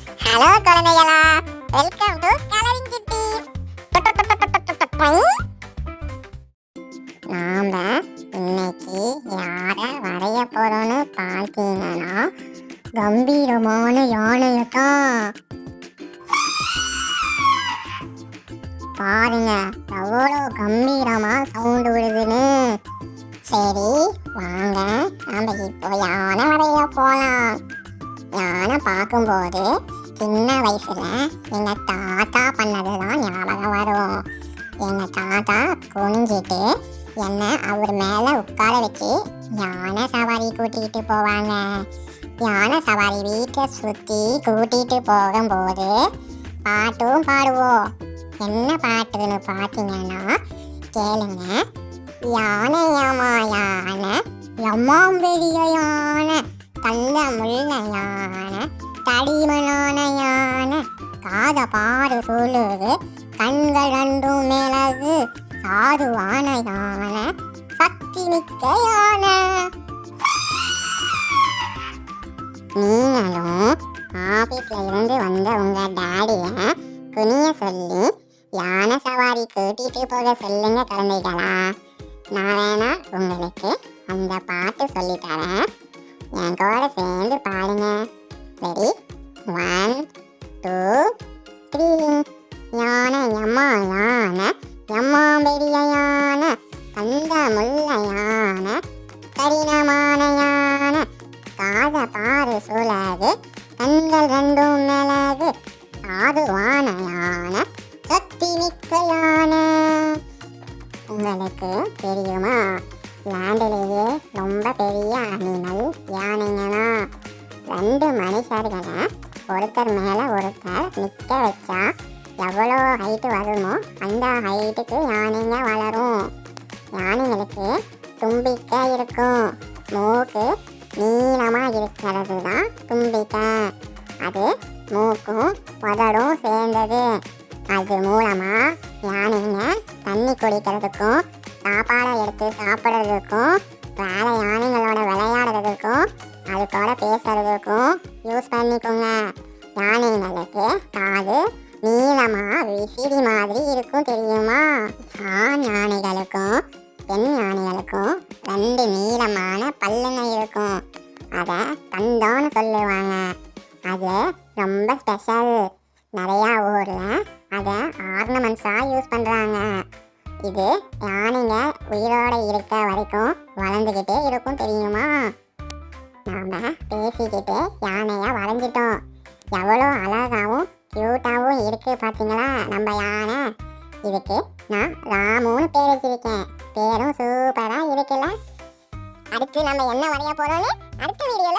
Hello குழந்தைகளா, welcome to colouring சுட்டீஸ். நாம இன்னைக்கு யார வரைய போறோம்னு பார்த்தீங்கன்னா கம்பீரமான யானையத்தான். பாருங்க எவ்வளோ கம்பீரமா சவுண்டு விடுதுன்னு. சரி வாங்க நம்ம இப்போ யானை வரைய போகலாம். யானை பார்க்கும்போது சின்ன வயசுல எங்க தாத்தா பண்ணதுதான் ஞாபகம் வரும். எங்க தாத்தா குனிஞ்சிட்டு என்னை அவர் மேல உட்கார வச்சு யானை சவாரி கூட்டிகிட்டு போவாங்க. யானை சவாரி வீட்டை சுற்றி கூட்டிகிட்டு போகும்போது பாட்டும் பாடுவோம். என்ன பாட்டுன்னு பார்த்தீங்கன்னா கேளுங்க. யானையம்மா யானை, எம்மாம் பெரிய யானை, தந்த முள்ள யானை, தடிமனான யானை, காத பாடு சொல்லுது, கண்கள் ரெண்டும் மிளகு, சாதுவான யானை, சக்தி மிக்க யானை. நீங்களும் ஆபீஸ்ல இருந்து வந்த உங்க டாடிய குனிய சொல்லி யானை சவாரி கூட்டிட்டு போக சொல்லுங்க குழந்தைகளா. நான் வேணா உங்களுக்கு அந்த பாட்டு சொல்லித்தரேன், என் கூட சேர்ந்து பாடுங்க. ரெடி? 1 2 3. யானை எம்மா யானை, எம்மா பெரிய யானை, தந்த முள்ள யானை, கடினமான யானை, காத பாரு சுலகு, கண்கள் ரெண்டும் மிளகு, சாதுவான யானை, சக்தி மிக்க யானை. உங்களுக்கு தெரியுமா, லேண்டிலேயே ரொம்ப பெரிய அனிமல் யானைங்கன்னா. 2 மனுஷர்களை ஒருத்தர் மேலே ஒருத்தர் நிற்க வச்சா எவ்வளோ ஹைட்டு வருமோ அந்த ஹைட்டுக்கு யானைங்க வளரும். யானைங்களுக்கு தும்பிக்கை இருக்கும். மூக்கு நீளமாக இருக்கிறது தான் தும்பிக்கை. அது மூக்கும் உதடும் சேர்ந்தது. அது மூலமாக யானைங்க தண்ணி குடிக்கிறதுக்கும் சாப்பாடை எடுத்து சாப்பிட்றதுக்கும் வேற யானைங்களோட விளையாடுறதுக்கும் அது கூட பேசுறதுக்கும் யூஸ் பண்ணிக்கோங்க. யானைங்களுக்கு காது நீளமாக விசிறி மாதிரி இருக்கும் தெரியுமா. ஆண் யானைகளுக்கும் பெண் யானைகளுக்கும் 2 நீளமான பல்லுங்க இருக்கும். அதை தந்தோன்னு சொல்லுவாங்க. அது ரொம்ப ஸ்பெஷல். நிறையா ஊரில் அதை ஆர்னமெண்ட்ஸாக யூஸ் பண்ணுறாங்க. இது யானைங்க உயிரோடு இருக்க வரைக்கும் வளர்ந்துக்கிட்டே இருக்கும் தெரியுமா. நாம் பேசிக்கிட்டே யானையை வரைஞ்சிட்டோம். எவ்வளோ அழகாகவும் க்யூட்டாகவும் இருக்குது பார்த்தீங்களா நம்ம யானை. இதுக்கு நான் ராமுன்னு பேர் வச்சிருக்கேன். பேரும் சூப்பராக இருக்குல்ல. அடுத்து நம்ம என்ன வரைய போகிறோன்னு அடுத்த வீடியோவில்